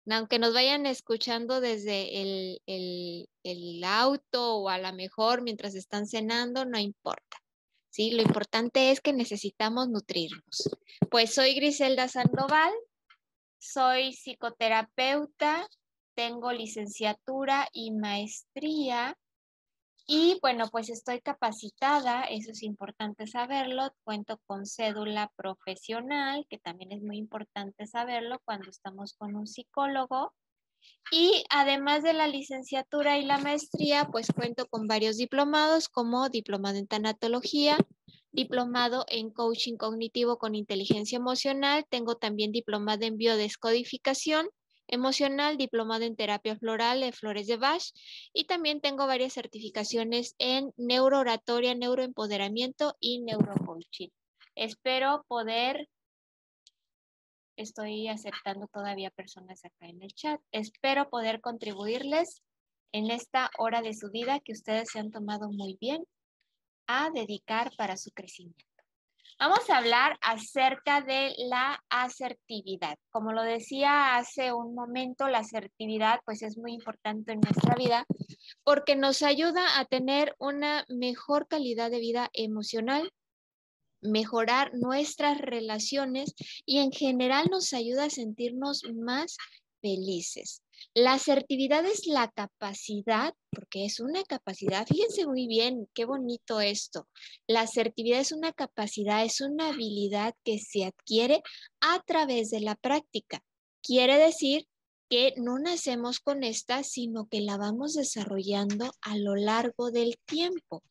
Aunque nos vayan escuchando desde el auto o a lo mejor mientras están cenando, no importa. ¿Sí? Lo importante es que necesitamos nutrirnos. Pues soy Griselda Sandoval, soy psicoterapeuta, tengo licenciatura y maestría. Y bueno, pues estoy capacitada, eso es importante saberlo. Cuento con cédula profesional, que también es muy importante saberlo cuando estamos con un psicólogo. Y además de la licenciatura y la maestría, pues cuento con varios diplomados, como diplomado en tanatología, diplomado en coaching cognitivo con inteligencia emocional. Tengo también diplomado en biodescodificación emocional, diplomado en terapia floral de flores de Bach, y también tengo varias certificaciones en neurooratoria, neuroempoderamiento y neurocoaching. Espero poder, estoy aceptando todavía personas acá en el chat, espero poder contribuirles en esta hora de su vida que ustedes se han tomado muy bien a dedicar para su crecimiento. Vamos a hablar acerca de la asertividad. Como lo decía hace un momento, la asertividad pues es muy importante en nuestra vida porque nos ayuda a tener una mejor calidad de vida emocional, mejorar nuestras relaciones y en general nos ayuda a sentirnos más felices. La asertividad es la capacidad, porque es una capacidad, fíjense muy bien, qué bonito esto. La asertividad es una capacidad, es una habilidad que se adquiere a través de la práctica. Quiere decir que no nacemos con esta, sino que la vamos desarrollando a lo largo del tiempo.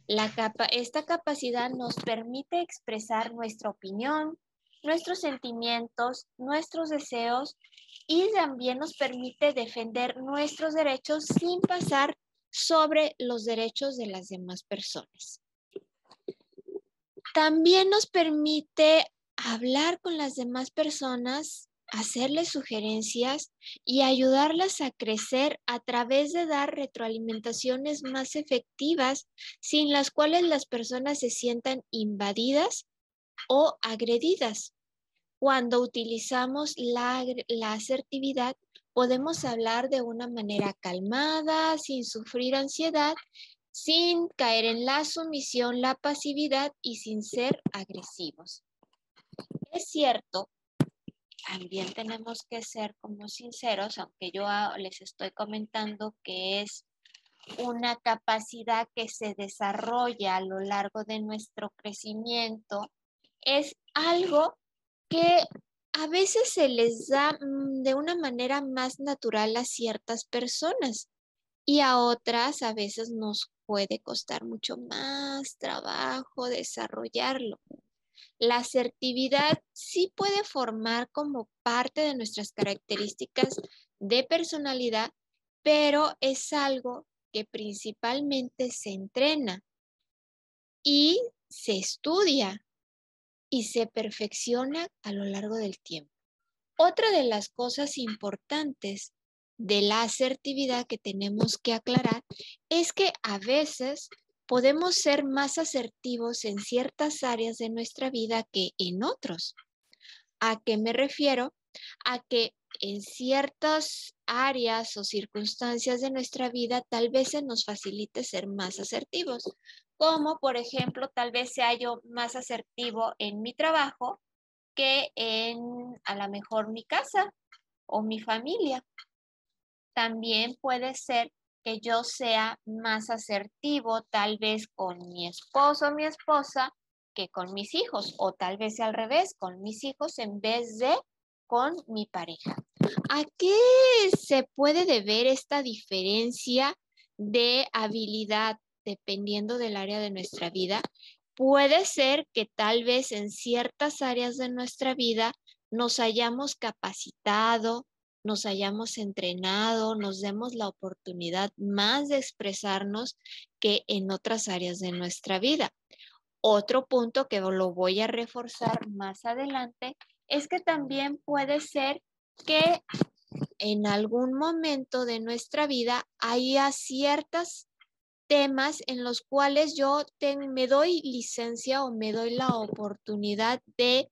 Esta capacidad nos permite expresar nuestra opinión, nuestros sentimientos, nuestros deseos y también nos permite defender nuestros derechos sin pasar sobre los derechos de las demás personas. También nos permite hablar con las demás personas, hacerles sugerencias y ayudarlas a crecer a través de dar retroalimentaciones más efectivas, sin las cuales las personas se sientan invadidas o agredidas. Cuando utilizamos la asertividad, podemos hablar de una manera calmada, sin sufrir ansiedad, sin caer en la sumisión, la pasividad y sin ser agresivos. Es cierto, también tenemos que ser como sinceros, aunque yo les estoy comentando que es una capacidad que se desarrolla a lo largo de nuestro crecimiento, es algo que a veces se les da de una manera más natural a ciertas personas y a otras a veces nos puede costar mucho más trabajo desarrollarlo. La asertividad sí puede formar como parte de nuestras características de personalidad, pero es algo que principalmente se entrena y se estudia y se perfecciona a lo largo del tiempo. Otra de las cosas importantes de la asertividad que tenemos que aclarar es que a veces podemos ser más asertivos en ciertas áreas de nuestra vida que en otros. ¿A qué me refiero? A que en ciertas áreas o circunstancias de nuestra vida tal vez se nos facilite ser más asertivos, como por ejemplo tal vez sea yo más asertivo en mi trabajo que en a lo mejor mi casa o mi familia. También puede ser que yo sea más asertivo tal vez con mi esposo o mi esposa que con mis hijos, o tal vez sea al revés, con mis hijos en vez de con mi pareja. ¿A qué se puede deber esta diferencia de habilidad dependiendo del área de nuestra vida? Puede ser que tal vez en ciertas áreas de nuestra vida nos hayamos capacitado, nos hayamos entrenado, nos demos la oportunidad más de expresarnos que en otras áreas de nuestra vida. Otro punto que lo voy a reforzar más adelante es que también puede ser que en algún momento de nuestra vida haya ciertos temas en los cuales yo me doy licencia o me doy la oportunidad de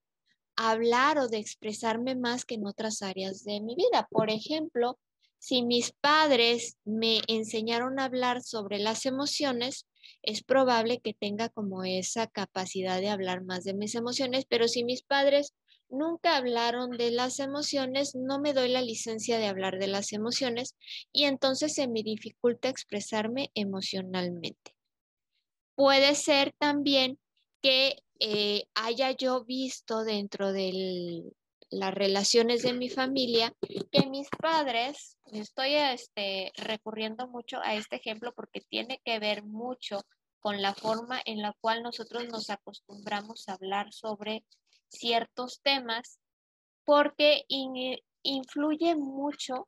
hablar o de expresarme más que en otras áreas de mi vida. Por ejemplo, si mis padres me enseñaron a hablar sobre las emociones, es probable que tenga como esa capacidad de hablar más de mis emociones, pero si mis padres nunca hablaron de las emociones, no me doy la licencia de hablar de las emociones y entonces se me dificulta expresarme emocionalmente. Puede ser también que haya yo visto dentro de las relaciones de mi familia que mis padres, estoy recurriendo mucho a este ejemplo porque tiene que ver mucho con la forma en la cual nosotros nos acostumbramos a hablar sobre ciertos temas, porque influye mucho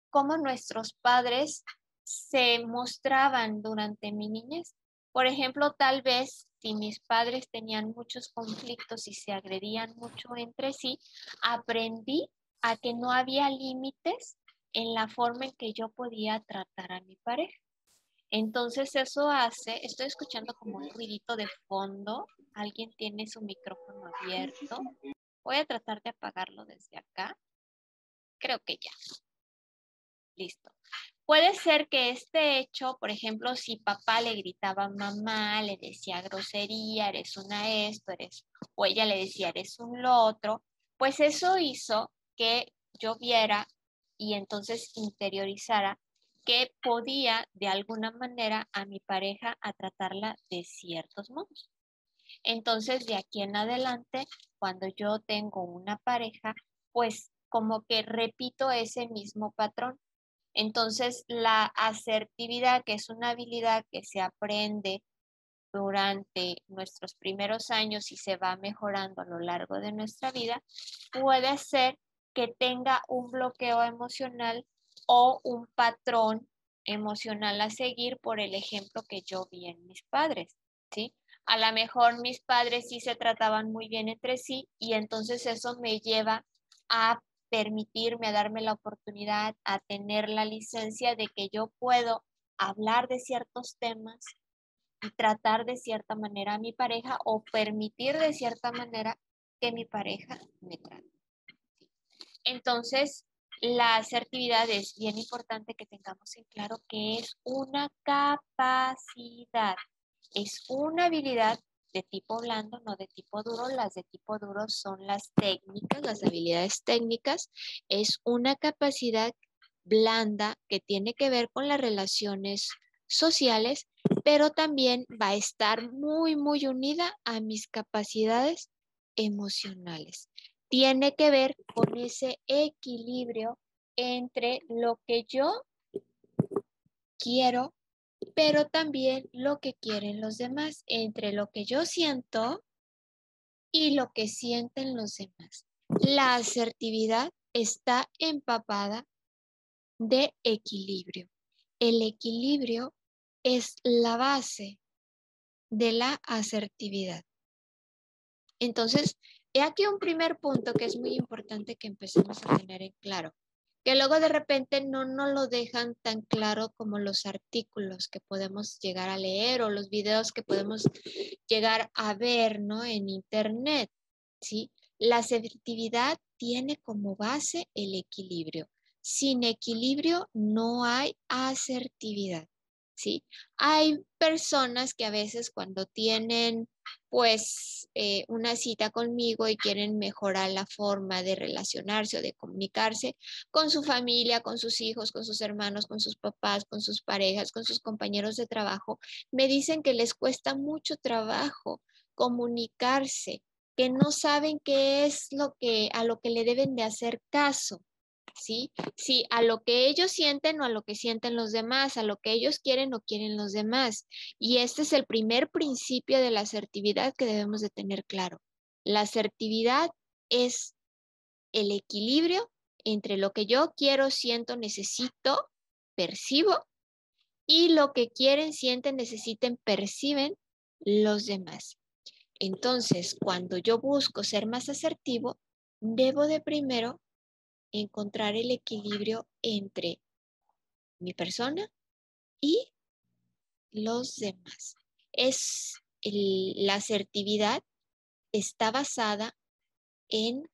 cómo nuestros padres se mostraban durante mi niñez. Por ejemplo, tal vez si mis padres tenían muchos conflictos y se agredían mucho entre sí, aprendí a que no había límites en la forma en que yo podía tratar a mi pareja. Entonces eso hace, estoy escuchando como un ruidito de fondo, alguien tiene su micrófono abierto. Voy a tratar de apagarlo desde acá. Creo que ya. Listo. Puede ser que este hecho, por ejemplo, si papá le gritaba a mamá, le decía grosería, eres una esto, o ella le decía, eres un lo otro, pues eso hizo que yo viera y entonces interiorizara que podía de alguna manera a mi pareja a tratarla de ciertos modos. Entonces, de aquí en adelante, cuando yo tengo una pareja, pues como que repito ese mismo patrón. Entonces, la asertividad, que es una habilidad que se aprende durante nuestros primeros años y se va mejorando a lo largo de nuestra vida, puede ser que tenga un bloqueo emocional o un patrón emocional a seguir por el ejemplo que yo vi en mis padres, ¿sí? A lo mejor mis padres sí se trataban muy bien entre sí y entonces eso me lleva a permitirme, a darme la oportunidad, a tener la licencia de que yo puedo hablar de ciertos temas y tratar de cierta manera a mi pareja o permitir de cierta manera que mi pareja me trate. Entonces, la asertividad es bien importante que tengamos en claro que es una capacidad, es una habilidad de tipo blando, no de tipo duro. Las de tipo duro son las técnicas, las habilidades técnicas. Es una capacidad blanda que tiene que ver con las relaciones sociales, pero también va a estar muy, muy unida a mis capacidades emocionales. Tiene que ver con ese equilibrio entre lo que yo quiero, pero también lo que quieren los demás, entre lo que yo siento y lo que sienten los demás. La asertividad está empapada de equilibrio. El equilibrio es la base de la asertividad. Entonces, he aquí un primer punto que es muy importante que empecemos a tener en claro, que luego de repente no nos lo dejan tan claro como los artículos que podemos llegar a leer o los videos que podemos llegar a ver, ¿no? En internet, ¿sí? La asertividad tiene como base el equilibrio. Sin equilibrio no hay asertividad, ¿sí? Hay personas que a veces cuando tienen pues una cita conmigo y quieren mejorar la forma de relacionarse o de comunicarse con su familia, con sus hijos, con sus hermanos, con sus papás, con sus parejas, con sus compañeros de trabajo, me dicen que les cuesta mucho trabajo comunicarse, que no saben qué es a lo que le deben de hacer caso. ¿Sí? Sí, a lo que ellos sienten o a lo que sienten los demás, a lo que ellos quieren o quieren los demás. Y este es el primer principio de la asertividad que debemos de tener claro. La asertividad es el equilibrio entre lo que yo quiero, siento, necesito, percibo y lo que quieren, sienten, necesiten, perciben los demás. Entonces, cuando yo busco ser más asertivo, debo de primero encontrar el equilibrio entre mi persona y los demás. La asertividad está basada en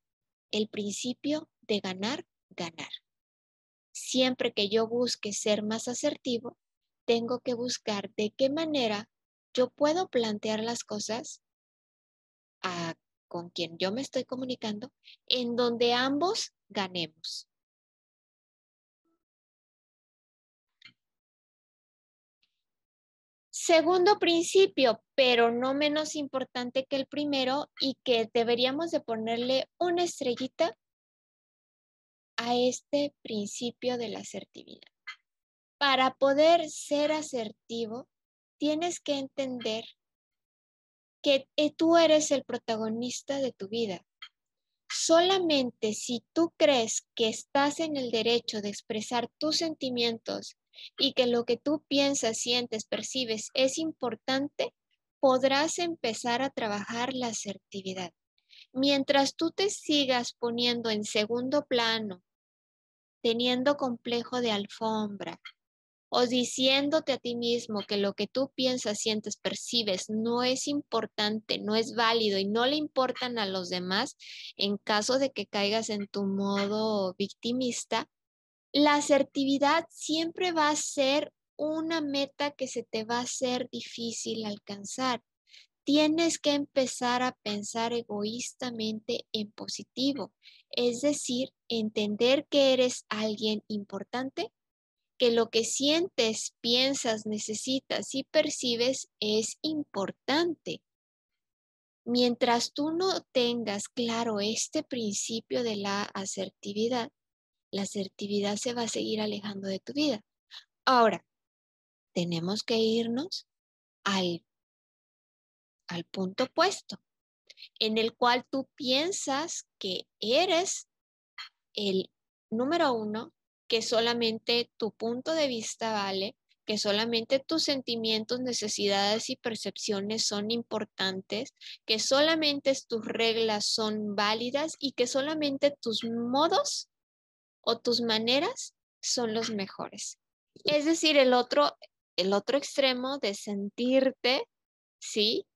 el principio de ganar, ganar. Siempre que yo busque ser más asertivo, tengo que buscar de qué manera yo puedo plantear las cosas con quien yo me estoy comunicando, en donde ambos ganemos. Segundo principio, pero no menos importante que el primero y que deberíamos de ponerle una estrellita a este principio de la asertividad. Para poder ser asertivo, tienes que entender que tú eres el protagonista de tu vida. Solamente si tú crees que estás en el derecho de expresar tus sentimientos y que lo que tú piensas, sientes, percibes es importante, podrás empezar a trabajar la asertividad. Mientras tú te sigas poniendo en segundo plano, teniendo complejo de alfombra, o diciéndote a ti mismo que lo que tú piensas, sientes, percibes no es importante, no es válido y no le importan a los demás, en caso de que caigas en tu modo victimista, la asertividad siempre va a ser una meta que se te va a hacer difícil alcanzar. Tienes que empezar a pensar egoístamente en positivo, es decir, entender que eres alguien importante, que lo que sientes, piensas, necesitas y percibes es importante. Mientras tú no tengas claro este principio de la asertividad se va a seguir alejando de tu vida. Ahora, tenemos que irnos al punto opuesto, en el cual tú piensas que eres el número uno, que solamente tu punto de vista vale, que solamente tus sentimientos, necesidades y percepciones son importantes, que solamente tus reglas son válidas y que solamente tus modos o tus maneras son los mejores. Es decir, el otro extremo de sentirte, ¿sí?,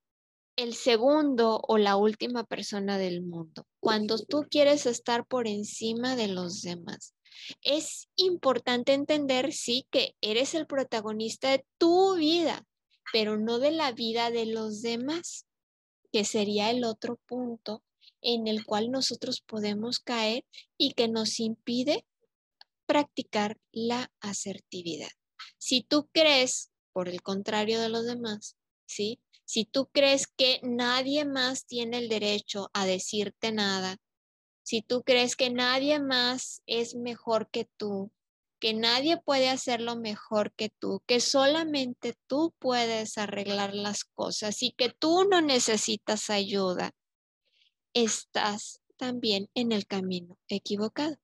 el segundo o la última persona del mundo, cuando tú quieres estar por encima de los demás. Es importante entender, sí, que eres el protagonista de tu vida, pero no de la vida de los demás, que sería el otro punto en el cual nosotros podemos caer y que nos impide practicar la asertividad. Si tú crees, por el contrario de los demás, ¿sí?, si tú crees que nadie más tiene el derecho a decirte nada, si tú crees que nadie más es mejor que tú, que nadie puede hacerlo mejor que tú, que solamente tú puedes arreglar las cosas y que tú no necesitas ayuda, estás también en el camino equivocado.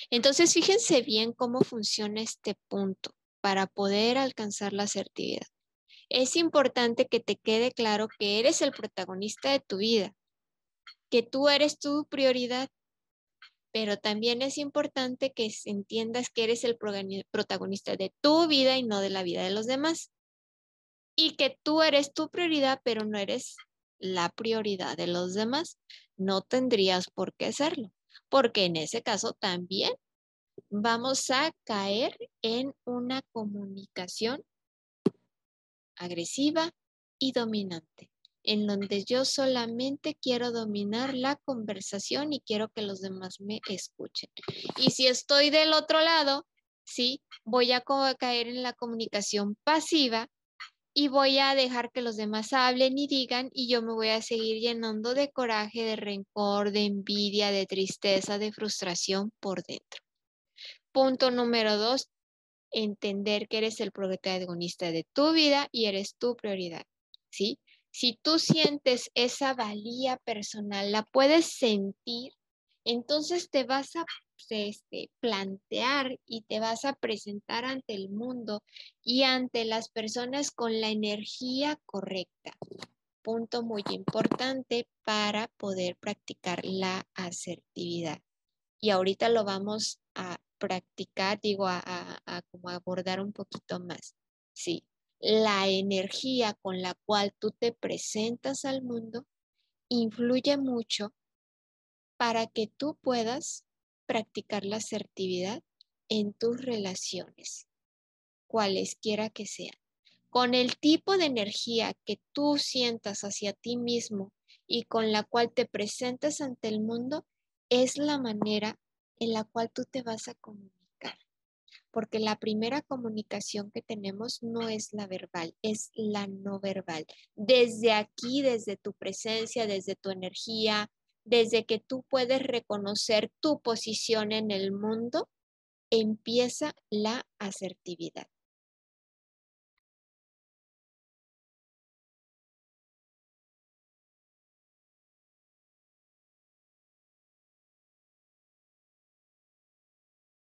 Entonces, fíjense bien cómo funciona este punto para poder alcanzar la asertividad. Es importante que te quede claro que eres el protagonista de tu vida, que tú eres tu prioridad, pero también es importante que entiendas que eres el protagonista de tu vida y no de la vida de los demás. Y que tú eres tu prioridad, pero no eres la prioridad de los demás. No tendrías por qué serlo, porque en ese caso también vamos a caer en una comunicación agresiva y dominante, en donde yo solamente quiero dominar la conversación y quiero que los demás me escuchen. Y si estoy del otro lado, sí, voy a caer en la comunicación pasiva y voy a dejar que los demás hablen y digan y yo me voy a seguir llenando de coraje, de rencor, de envidia, de tristeza, de frustración por dentro. Punto número 2, entender que eres el protagonista de tu vida y eres tu prioridad, ¿sí? Si tú sientes esa valía personal, la puedes sentir, entonces te vas a plantear y te vas a presentar ante el mundo y ante las personas con la energía correcta. Punto muy importante para poder practicar la asertividad. Y ahorita lo vamos a practicar, digo, a como abordar un poquito más. Sí, la energía con la cual tú te presentas al mundo influye mucho para que tú puedas practicar la asertividad en tus relaciones, cualesquiera que sean. Con el tipo de energía que tú sientas hacia ti mismo y con la cual te presentas ante el mundo, es la manera en la cual tú te vas a comunicar. Porque la primera comunicación que tenemos no es la verbal, es la no verbal. Desde aquí, desde tu presencia, desde tu energía, desde que tú puedes reconocer tu posición en el mundo, empieza la asertividad.